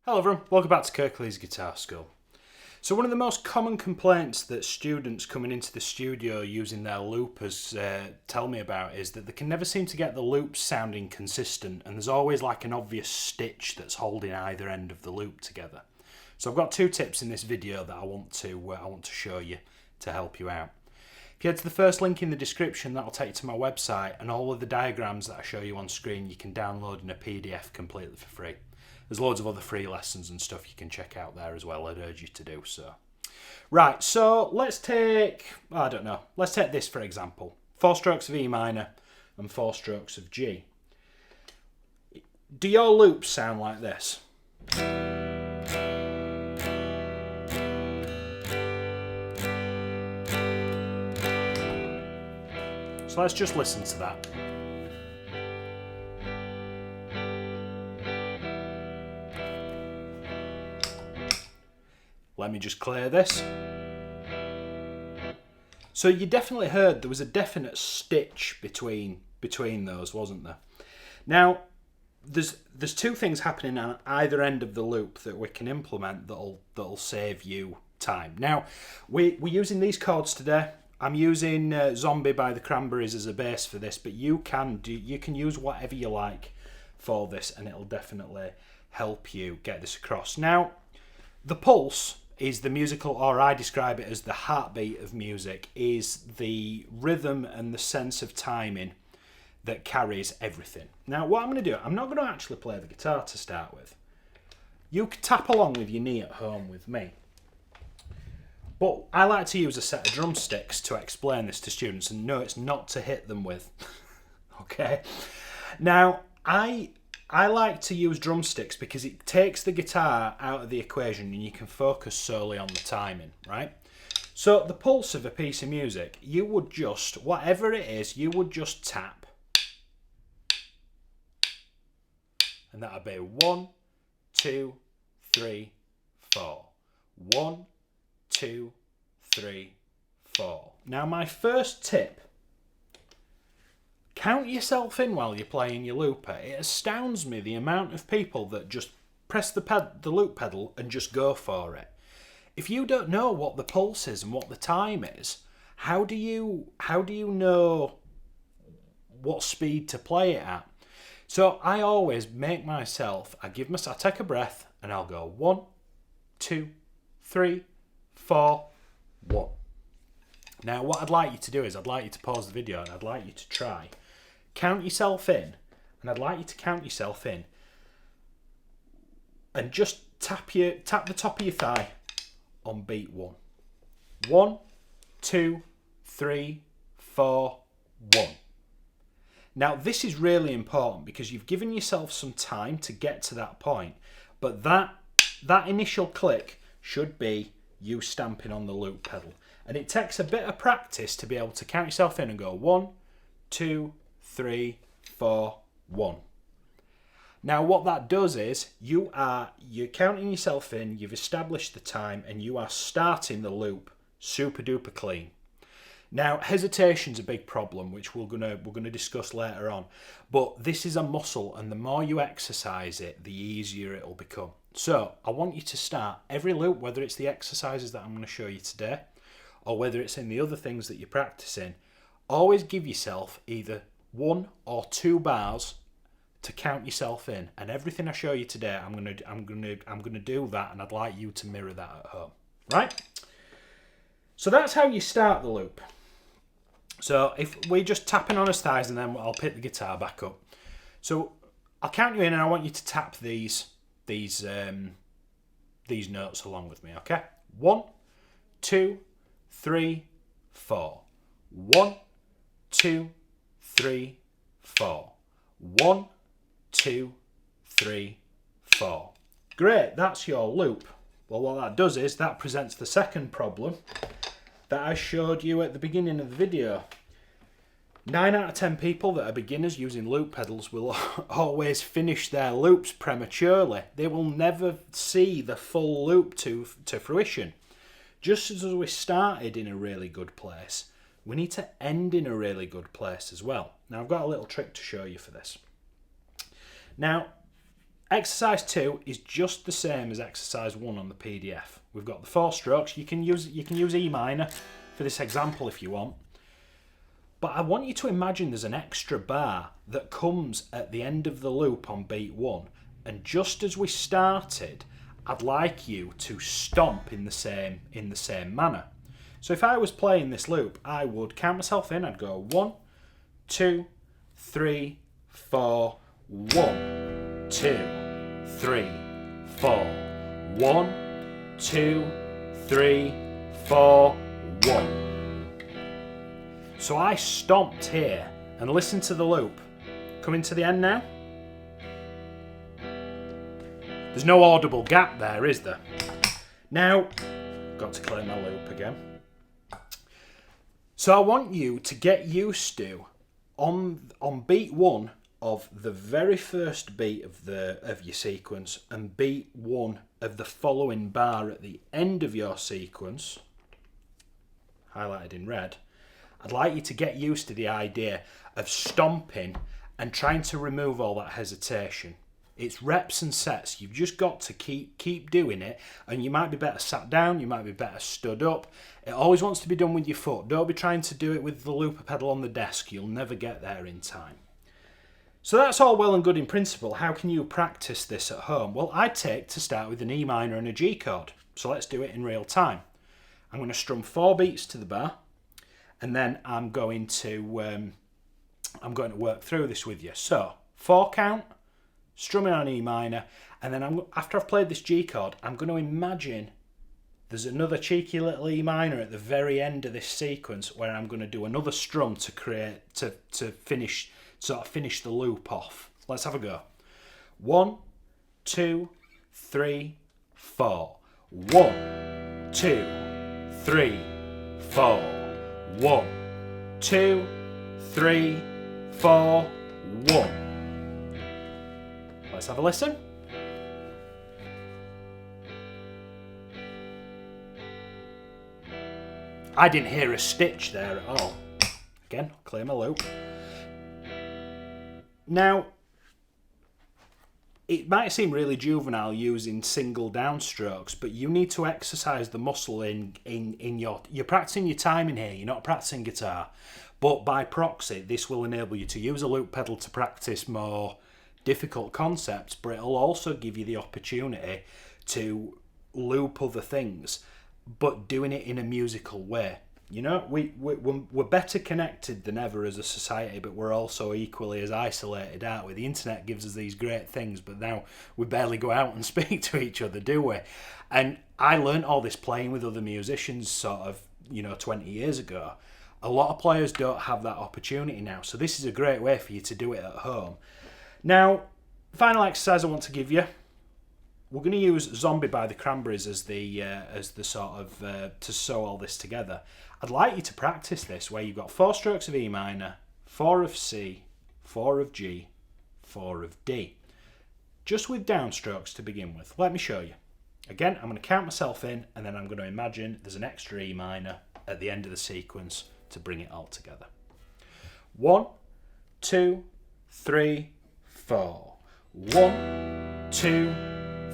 Hello everyone, welcome back to Kirklees Guitar School. So one of the most common complaints that students coming into the studio using their loopers tell me about is that they can never seem to get the loops sounding consistent, and there's always like an obvious stitch that's holding either end of the loop together. So I've got two tips in this video that I want to show you to help you out. If you head to the first link in the description, that'll take you to my website, and all of the diagrams that I show you on screen you can download in a PDF completely for free. There's loads of other free lessons and stuff you can check out there as well. I'd urge you to do so. Right, so let's take this for example. 4 strokes of E minor and 4 strokes of G. Do your loops sound like this? So let's just listen to that. Let me just clear this. So you definitely heard there was a definite stitch between those, wasn't there? Now, there's two things happening on either end of the loop that we can implement that'll save you time. Now, we're using these chords today. I'm using Zombie by the Cranberries as a bass for this, but you can use whatever you like for this, and it'll definitely help you get this across. Now, the pulse is the musical, or I describe it as the heartbeat of music, is the rhythm and the sense of timing that carries everything. Now, what I'm going to do, I'm not going to actually play the guitar to start with. You can tap along with your knee at home with me. But I like to use a set of drumsticks to explain this to students, and no, it's not to hit them with. Okay? Now, I like to use drumsticks because it takes the guitar out of the equation and you can focus solely on the timing, right? So the pulse of a piece of music, you would just, whatever it is, you would just tap. And that would be 1, 2, 3, 4. 1, 2, 3, 4. Now my first tip, count yourself in while you're playing your looper. It astounds me the amount of people that just press the loop pedal and just go for it. If you don't know what the pulse is and what the time is, how do you know what speed to play it at? So I always make myself, I take a breath and I'll go 1, 2, 3, 4, 1. Now what I'd like you to do is I'd like you to pause the video and I'd like you to try. Count yourself in, and I'd like you to count yourself in and just tap the top of your thigh on beat 1. 1, 2, 3, 4, 1. Now this is really important because you've given yourself some time to get to that point, but that initial click should be you stamping on the loop pedal. And it takes a bit of practice to be able to count yourself in and go 1, 2, 3, 4, 1. Now what that does is you're counting yourself in, you've established the time, and you are starting the loop super duper clean. Now hesitation's a big problem, which we're gonna discuss later on, but this is a muscle, and the more you exercise it, the easier it'll become. So I want you to start every loop, whether it's the exercises that I'm going to show you today, or whether it's in the other things that you're practicing, always give yourself either 1 or 2 bars to count yourself in. And everything I show you today, I'm gonna do that, and I'd like you to mirror that at home. Right? So that's how you start the loop. So if we're just tapping on his thighs, and then I'll pick the guitar back up. So I'll count you in, and I want you to tap these notes along with me, okay? 1, 2, 3, 4. 1, 2, 3, 4. 1, 2, 3, 4. Great, that's your loop. Well, what that does is that presents the second problem that I showed you at the beginning of the video. 9 out of 10 people that are beginners using loop pedals will always finish their loops prematurely. They will never see the full loop to fruition. Just as we started in a really good place, we need to end in a really good place as well. Now I've got a little trick to show you for this. Now, Exercise 2 is just the same as exercise 1 on the PDF. We've got the 4 strokes. You can use E minor for this example if you want. But I want you to imagine there's an extra bar that comes at the end of the loop on beat 1. And just as we started, I'd like you to stomp in the same manner. So if I was playing this loop, I would count myself in. I'd go 1, 2, 3, 4, 1, 2, 3, 4, 1, 2, 3, 4, 1. So I stomped here and listen to the loop. Coming to the end now. There's no audible gap there, is there? Now, got to clear my loop again. So I want you to get used to, on beat 1 of the very first beat of your sequence and beat 1 of the following bar at the end of your sequence, highlighted in red, I'd like you to get used to the idea of stomping and trying to remove all that hesitation. It's reps and sets. You've just got to keep doing it, and you might be better sat down, you might be better stood up. It always wants to be done with your foot. Don't be trying to do it with the looper pedal on the desk. You'll never get there in time. So that's all well and good in principle. How can you practice this at home? Well, I'd take to start with an E minor and a G chord. So let's do it in real time. I'm going to strum 4 beats to the bar, and then I'm going to work through this with you. So 4 count, strumming on E minor, and then after I've played this G chord, I'm going to imagine there's another cheeky little E minor at the very end of this sequence where I'm going to do another strum to finish the loop off. Let's have a go. 1, 2, 3, 4. 1, 2, 3, 4. 1, 2, 3, 4, 1. Let's have a listen. I didn't hear a stitch there at all. Again, clear my loop. Now, it might seem really juvenile using single downstrokes, but you need to exercise the muscle in you're practicing your timing here, you're not practicing guitar. But by proxy, this will enable you to use a loop pedal to practice more difficult concepts, but it'll also give you the opportunity to loop other things, but doing it in a musical way. You know, we're better connected than ever as a society, but we're also equally as isolated, aren't we? The internet gives us these great things, but now we barely go out and speak to each other, do we? And I learned all this playing with other musicians sort of, 20 years ago. A lot of players don't have that opportunity now, so this is a great way for you to do it at home. Now, final exercise I want to give you. We're going to use Zombie by the Cranberries as the sort of to sew all this together. I'd like you to practice this where you've got 4 strokes of E minor, 4 of C, 4 of G, 4 of D. Just with downstrokes to begin with. Let me show you. Again, I'm going to count myself in, and then I'm going to imagine there's an extra E minor at the end of the sequence to bring it all together. 1, 2, 3, 4. 1, 2,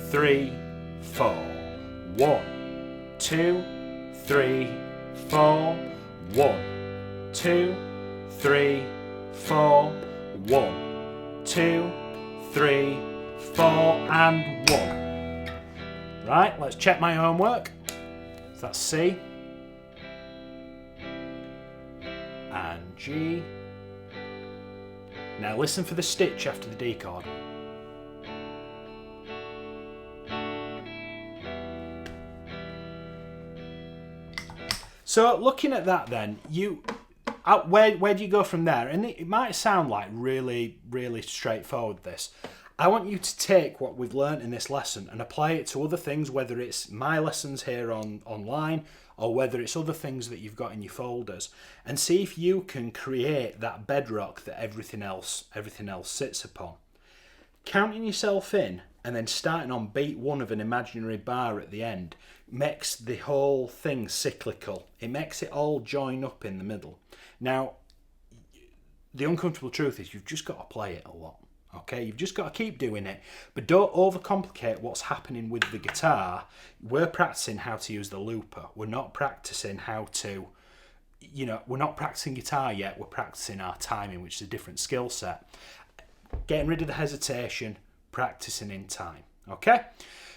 3, 4. 1, 2, 3, 4. 1, 2, 3, 4. 1, 2, 3, 4, and 1. Right, let's check my homework. So that's C and G. Now listen for the stitch after the D chord. So looking at that then, where do you go from there? And it might sound like really, really straightforward this. I want you to take what we've learned in this lesson and apply it to other things, whether it's my lessons here online or whether it's other things that you've got in your folders, and see if you can create that bedrock that everything else sits upon. Counting yourself in and then starting on beat 1 of an imaginary bar at the end makes the whole thing cyclical. It makes it all join up in the middle. Now, the uncomfortable truth is you've just got to play it a lot. Okay, you've just got to keep doing it, but don't overcomplicate what's happening with the guitar. We're practicing how to use the looper. We're not practicing how to, we're not practicing guitar yet. We're practicing our timing, which is a different skill set. Getting rid of the hesitation, practicing in time. Okay?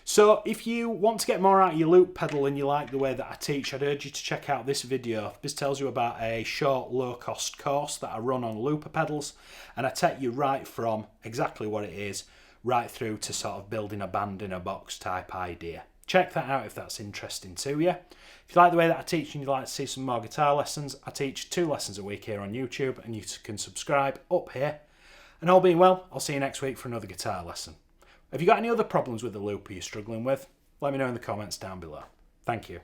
So if you want to get more out of your loop pedal and you like the way that I teach, I'd urge you to check out this video. This tells you about a short, low-cost course that I run on looper pedals, and I take you right from exactly what it is, right through to sort of building a band in a box type idea. Check that out if that's interesting to you. If you like the way that I teach and you'd like to see some more guitar lessons, I teach 2 lessons a week here on YouTube, and you can subscribe up here. And all being well, I'll see you next week for another guitar lesson. Have you got any other problems with the looper you're struggling with? Let me know in the comments down below. Thank you.